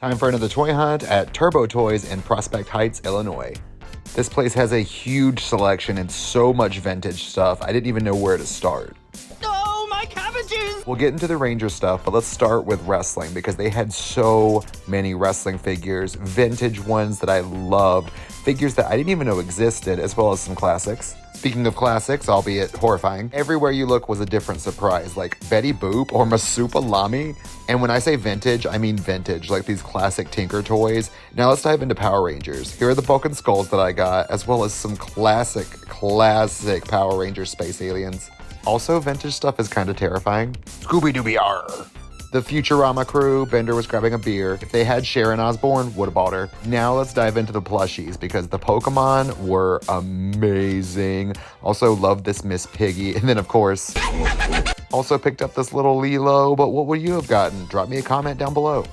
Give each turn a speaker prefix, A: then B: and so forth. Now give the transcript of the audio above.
A: Time for another toy hunt at Turbo Toys in Prospect Heights, Illinois. This place has a huge selection and so much vintage stuff, I didn't even know where to start.
B: Oh, my cabbages!
A: We'll get into the Ranger stuff, but let's start with wrestling because they had so many wrestling figures, vintage ones that I loved, figures that I didn't even know existed, as well as some classics. Speaking of classics, albeit horrifying, everywhere you look was a different surprise, like Betty Boop or Masupa Lamy. And when I say vintage, I mean vintage, like these classic Tinker toys. Now let's dive into Power Rangers. Here are the Bulk and Skulls that I got, as well as some classic Power Ranger space aliens. Also, vintage stuff is kind of terrifying. Scooby-Dooby-R! The Futurama crew, Bender was grabbing a beer. If they had Sharon Osbourne, would have bought her. Now let's dive into the plushies because the Pokemon were amazing. Also loved this Miss Piggy. And then of course, also picked up this little Lilo, but what would you have gotten? Drop me a comment down below.